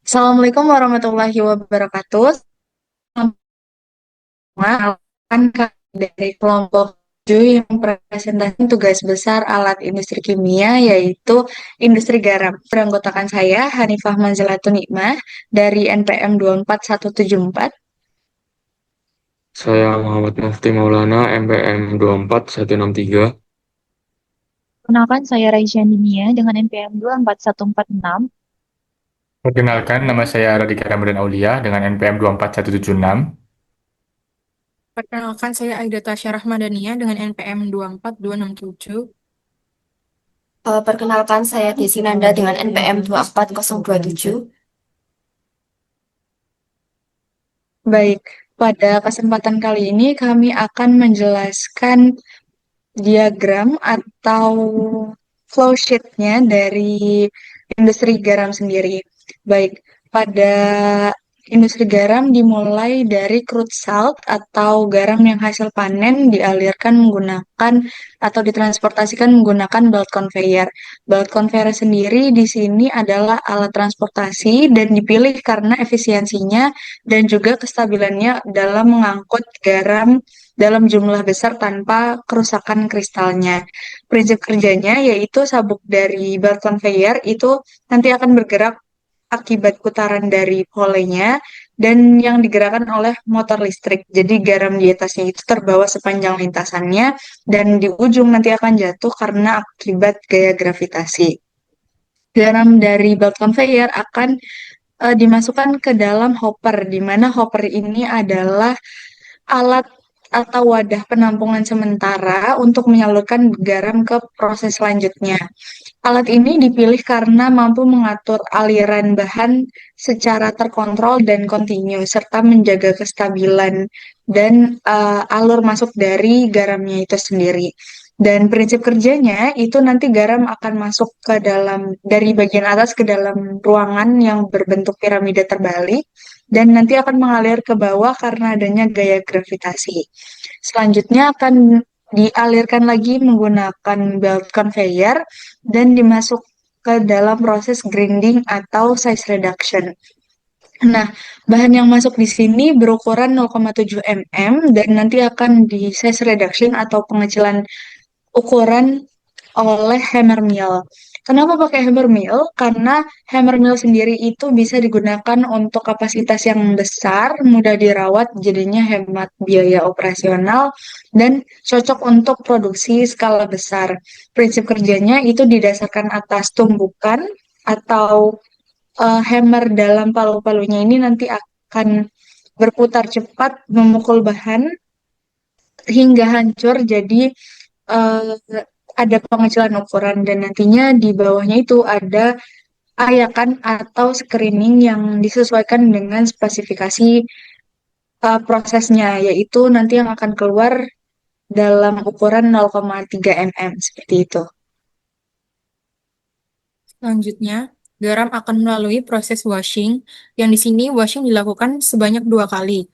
Assalamualaikum warahmatullahi wabarakatuh. Selamat malam dari kelompok 7 yang presentasi tugas besar alat industri kimia yaitu industri garam. Beranggotakan saya Hanifah Manzilatun Nikmah dari NPM 24174. Saya Muhammad Mufti Maulana, MPM 24163. Kenalkan, saya Raisya Dinia dengan NPM 24146. Perkenalkan, nama saya Radika Ramadan Aulia dengan NPM 24176. Perkenalkan, saya Aida Tasya Rahmadaniyah dengan NPM 24267. Perkenalkan, saya Desi Nanda dengan NPM 24027. Baik, pada kesempatan kali ini kami akan menjelaskan diagram atau flow sheet-nya dari industri garam sendiri. Baik, pada industri garam dimulai dari crude salt atau garam yang hasil panen dialirkan menggunakan atau ditransportasikan menggunakan belt conveyor. Belt conveyor sendiri di sini adalah alat transportasi dan dipilih karena efisiensinya dan juga kestabilannya dalam mengangkut garam dalam jumlah besar tanpa kerusakan kristalnya. Prinsip kerjanya yaitu sabuk dari belt conveyor itu nanti akan bergerak akibat putaran dari polenya dan yang digerakkan oleh motor listrik. Jadi garam di atasnya itu terbawa sepanjang lintasannya dan di ujung nanti akan jatuh karena akibat gaya gravitasi. Garam dari belt conveyor akan dimasukkan ke dalam hopper, di mana hopper ini adalah alat atau wadah penampungan sementara untuk menyalurkan garam ke proses selanjutnya. Alat ini dipilih karena mampu mengatur aliran bahan secara terkontrol dan kontinu, serta menjaga kestabilan dan alur masuk dari garamnya itu sendiri. Dan prinsip kerjanya itu nanti garam akan masuk ke dalam dari bagian atas ke dalam ruangan yang berbentuk piramida terbalik dan nanti akan mengalir ke bawah karena adanya gaya gravitasi. Selanjutnya akan dialirkan lagi menggunakan belt conveyor dan dimasuk ke dalam proses grinding atau size reduction. Nah, bahan yang masuk di sini berukuran 0,7 mm dan nanti akan di size reduction atau pengecilan ukuran oleh hammer mill. Kenapa pakai hammer mill? Karena hammer mill sendiri itu bisa digunakan untuk kapasitas yang besar, mudah dirawat, jadinya hemat biaya operasional, dan cocok untuk produksi skala besar. Prinsip kerjanya itu didasarkan atas tumbukan atau hammer dalam palu-palunya ini nanti akan berputar cepat memukul bahan hingga hancur. Jadi eh, ada pengecilan ukuran dan nantinya di bawahnya itu ada ayakan atau screening yang disesuaikan dengan spesifikasi prosesnya, yaitu nanti yang akan keluar dalam ukuran 0,3 mm seperti itu. Selanjutnya, garam akan melalui proses washing, yang di sini washing dilakukan sebanyak 2 kali.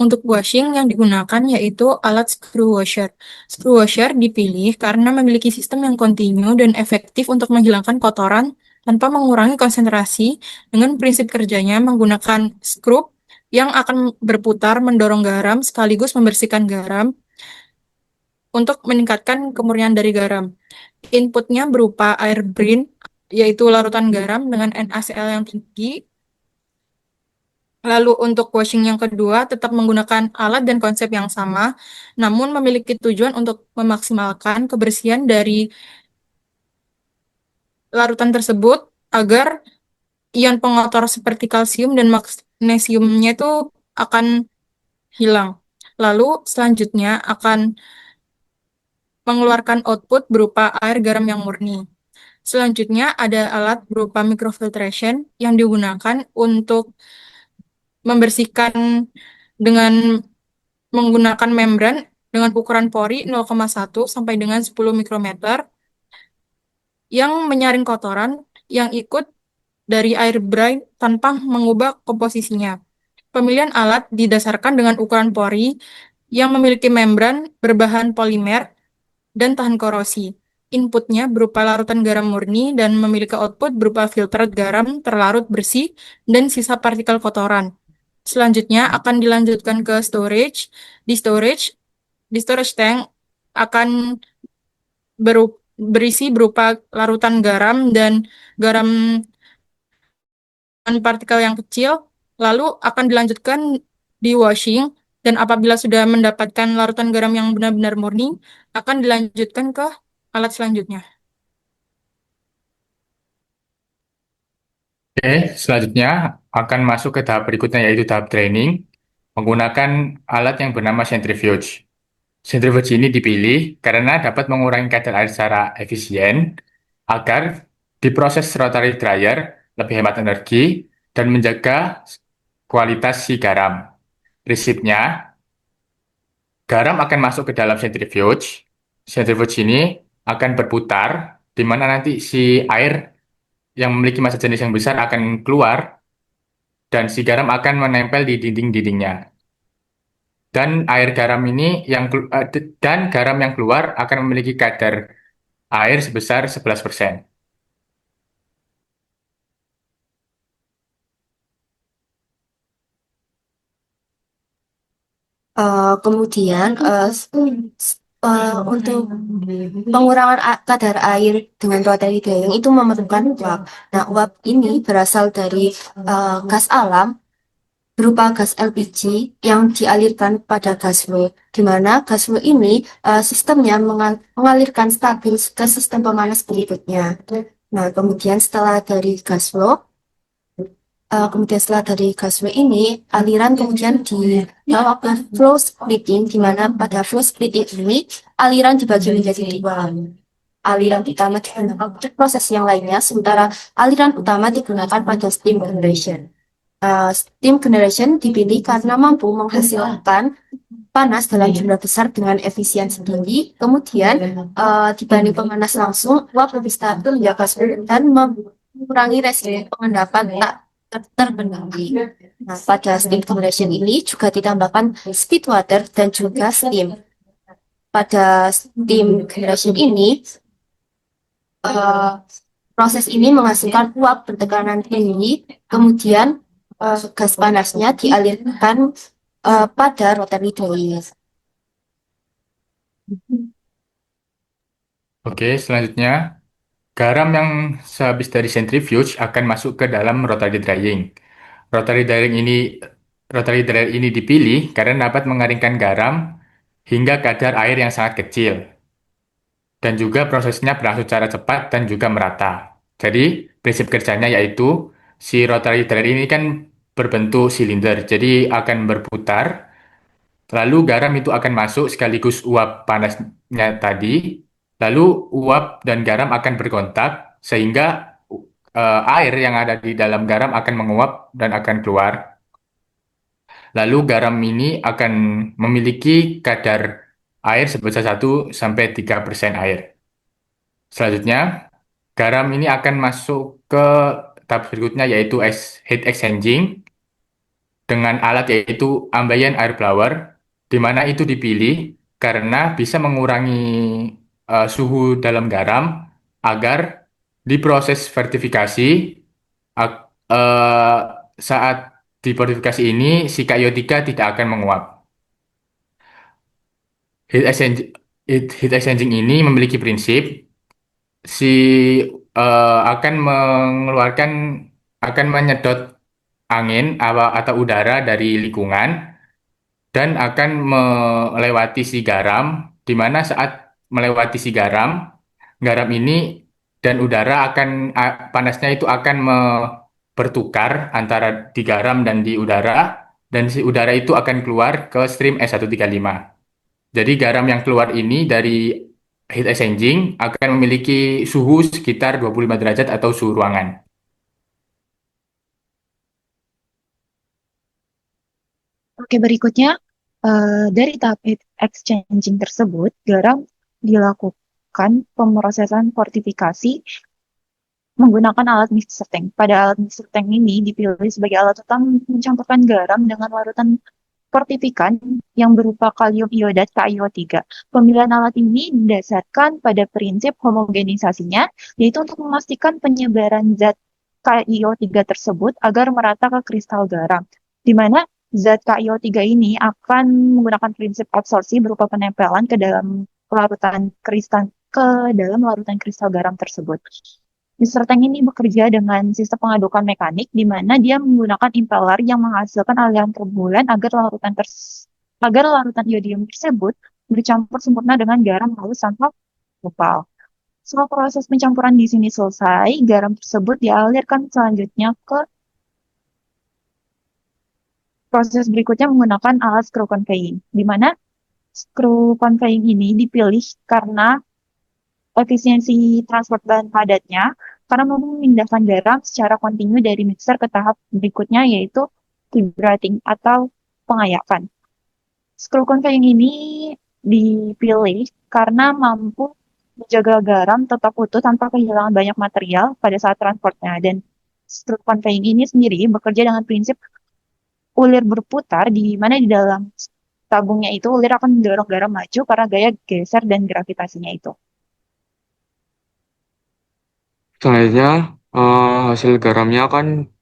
Untuk washing yang digunakan yaitu alat screw washer. Screw washer dipilih karena memiliki sistem yang kontinu dan efektif untuk menghilangkan kotoran tanpa mengurangi konsentrasi dengan prinsip kerjanya menggunakan skrup yang akan berputar mendorong garam sekaligus membersihkan garam untuk meningkatkan kemurnian dari garam. Inputnya berupa air brine, yaitu larutan garam dengan NaCl yang tinggi. Lalu untuk washing yang kedua tetap menggunakan alat dan konsep yang sama, namun memiliki tujuan untuk memaksimalkan kebersihan dari larutan tersebut agar ion pengotor seperti kalsium dan magnesiumnya itu akan hilang. Lalu selanjutnya akan mengeluarkan output berupa air garam yang murni. Selanjutnya ada alat berupa microfiltration yang digunakan untuk membersihkan dengan menggunakan membran dengan ukuran pori 0,1 sampai dengan 10 mikrometer yang menyaring kotoran yang ikut dari air brine tanpa mengubah komposisinya. Pemilihan alat didasarkan dengan ukuran pori yang memiliki membran berbahan polimer dan tahan korosi. inputnya berupa larutan garam murni dan memiliki output berupa filtered garam terlarut bersih dan sisa partikel kotoran. Selanjutnya akan dilanjutkan ke storage. Di storage, di storage tank akan berisi berupa larutan garam dan garam dan partikel yang kecil, lalu akan dilanjutkan di washing, dan apabila sudah mendapatkan larutan garam yang benar-benar murni, akan dilanjutkan ke alat selanjutnya. Oke, selanjutnya akan masuk ke tahap berikutnya yaitu tahap training menggunakan alat yang bernama centrifuge. Centrifuge ini dipilih karena dapat mengurangi kadar air secara efisien agar diproses rotary dryer lebih hemat energi dan menjaga kualitas si garam. Prinsipnya, garam akan masuk ke dalam centrifuge. Centrifuge ini akan berputar, di mana nanti si air yang memiliki massa jenis yang besar akan keluar, dan si garam akan menempel di dinding-dindingnya. Dan air garam ini dan garam yang keluar akan memiliki kadar air sebesar 11%. Kemudian untuk pengurangan kadar air dengan rotary drying itu memerlukan uap. Nah, uap ini berasal dari gas alam berupa gas LPG yang dialirkan pada gas flow, di mana gas flow ini sistemnya mengalirkan stabil ke sistem pemanas berikutnya. Nah, kemudian setelah dari gas flow ini, aliran kemudian dibawa ke flow splitting, di mana pada flow splitting ini aliran dibagi menjadi dua. Aliran utama digunakan untuk proses yang lainnya, sementara aliran utama digunakan pada steam generation. Steam generation dipilih karena mampu menghasilkan panas dalam jumlah besar dengan efisiensi tinggi. Kemudian dibanding pemanas langsung, uap lebih stabil menjaga suhu dan mengurangi resiko pengendapan tak terkendali. Nah, pada steam generation ini juga ditambahkan speed water dan juga steam. Pada steam generation ini, proses ini menghasilkan uap bertekanan tinggi, kemudian gas panasnya dialirkan pada rotary dryer. Oke, selanjutnya garam yang sehabis dari centrifuge akan masuk ke dalam rotary drying. Rotary drying ini Rotary dryer ini dipilih karena dapat mengeringkan garam hingga kadar air yang sangat kecil. Dan juga prosesnya berlangsung secara cepat dan juga merata. Jadi, prinsip kerjanya yaitu si rotary dryer ini kan berbentuk silinder, jadi akan berputar. Lalu garam itu akan masuk sekaligus uap panasnya tadi. Lalu uap dan garam akan berkontak sehingga air yang ada di dalam garam akan menguap dan akan keluar. Lalu garam ini akan memiliki kadar air sebesar 1-3% air. Selanjutnya, garam ini akan masuk ke tahap berikutnya yaitu heat exchanging dengan alat yaitu ambient air blower, di mana itu dipilih karena bisa mengurangi suhu dalam garam agar diproses vertifikasi ag- eh, saat di verifikasi ini si K-iotika tidak akan menguap. Heat exchanging, heat exchanging ini memiliki prinsip si akan mengeluarkan akan menyedot angin atau udara dari lingkungan dan akan melewati si garam, di mana saat melewati si garam, garam ini dan udara akan panasnya itu akan bertukar antara di garam dan di udara, dan si udara itu akan keluar ke stream S135. Jadi garam yang keluar ini dari heat exchanging akan memiliki suhu sekitar 25 derajat atau suhu ruangan. Oke, berikutnya dari tahap heat exchanging tersebut, garam dilakukan pemrosesan fortifikasi menggunakan alat mixer tank. Pada alat mixer tank ini dipilih sebagai alat utama mencampurkan garam dengan larutan fortifikan yang berupa kalium iodat KiO3. Pemilihan alat ini didasarkan pada prinsip homogenisasinya, yaitu untuk memastikan penyebaran zat KiO3 tersebut agar merata ke kristal garam, di mana zat KiO3 ini akan menggunakan prinsip absorpsi berupa penempelan ke dalam larutan kristal garam tersebut. Diserteng ini bekerja dengan sistem pengadukan mekanik, di mana dia menggunakan impeller yang menghasilkan aliran turbulen agar larutan iodium tersebut bercampur sempurna dengan garam halus tanpa kopal. Setelah proses pencampuran di sini selesai, garam tersebut dialirkan selanjutnya ke proses berikutnya menggunakan alat screw conveying, di mana screw conveying ini dipilih karena efisiensi transport bahan padatnya, karena mampu memindahkan garam secara kontinu dari mixer ke tahap berikutnya, yaitu vibrating atau pengayakan. Screw conveying ini dipilih karena mampu menjaga garam tetap utuh tanpa kehilangan banyak material pada saat transportnya. Dan screw conveying ini sendiri bekerja dengan prinsip ulir berputar, di mana di dalam tabungnya itu ulir akan mendorong garam maju karena gaya geser dan gravitasinya itu. Selanjutnya, hasil garamnya akan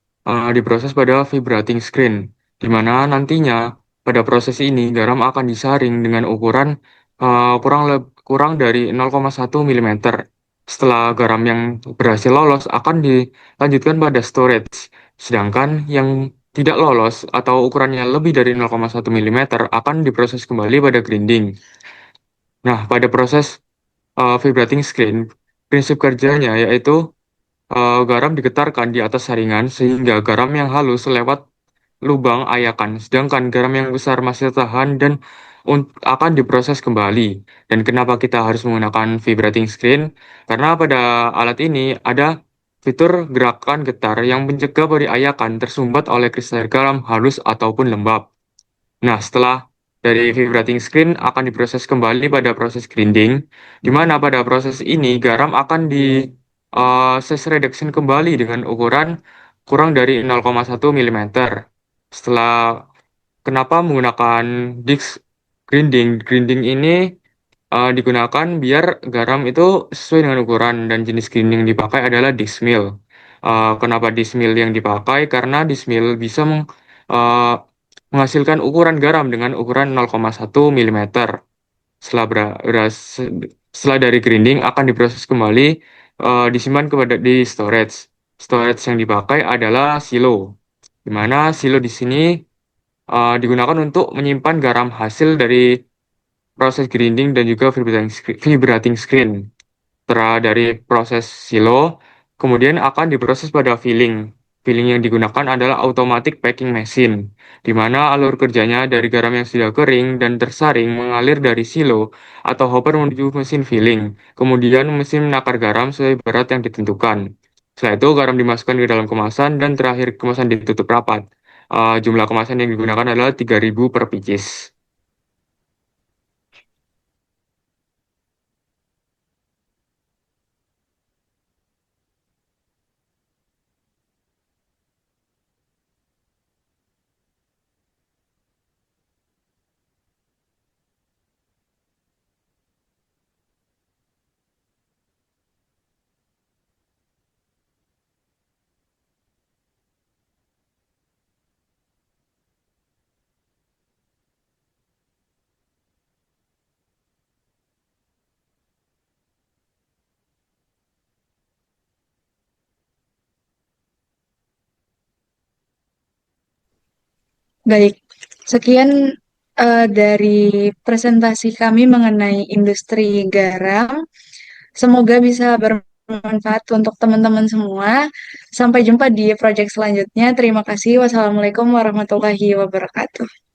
diproses pada vibrating screen, di mana nantinya pada proses ini garam akan disaring dengan ukuran kurang dari 0,1 mm. Setelah garam yang berhasil lolos akan dilanjutkan pada storage, sedangkan yang tidak lolos atau ukurannya lebih dari 0,1 mm akan diproses kembali pada grinding. Nah, pada proses vibrating screen, prinsip kerjanya yaitu garam digetarkan di atas saringan sehingga garam yang halus lewat lubang ayakan, sedangkan garam yang besar masih tahan dan akan diproses kembali. Dan kenapa kita harus menggunakan vibrating screen? Karena pada alat ini ada fitur gerakan getar yang mencegah bodi ayakan tersumbat oleh kristal garam halus ataupun lembab. Nah, setelah dari vibrating screen akan diproses kembali pada proses grinding, di mana pada proses ini garam akan di size reduction kembali dengan ukuran kurang dari 0,1 mm. Setelah kenapa menggunakan disc grinding? Grinding ini digunakan biar garam itu sesuai dengan ukuran dan jenis grinding yang dipakai adalah disc mill. Kenapa disc mill yang dipakai? Karena disc mill bisa menghasilkan ukuran garam dengan ukuran 0,1 mm. Setelah setelah dari grinding akan diproses kembali, disimpan di storage. Storage yang dipakai adalah silo, di mana silo di sini digunakan untuk menyimpan garam hasil dari proses grinding dan juga vibrating screen. Setelah dari proses silo, kemudian akan diproses pada filling. Filling yang digunakan adalah automatic packing machine, di mana alur kerjanya dari garam yang sudah kering dan tersaring mengalir dari silo atau hopper menuju mesin filling. Kemudian mesin menakar garam sesuai berat yang ditentukan. Setelah itu garam dimasukkan ke dalam kemasan dan terakhir kemasan ditutup rapat. Jumlah kemasan yang digunakan adalah 3.000 per pieces. Baik, sekian dari presentasi kami mengenai industri garam. Semoga bisa bermanfaat untuk teman-teman semua. Sampai jumpa di proyek selanjutnya. Terima kasih. Wassalamualaikum warahmatullahi wabarakatuh.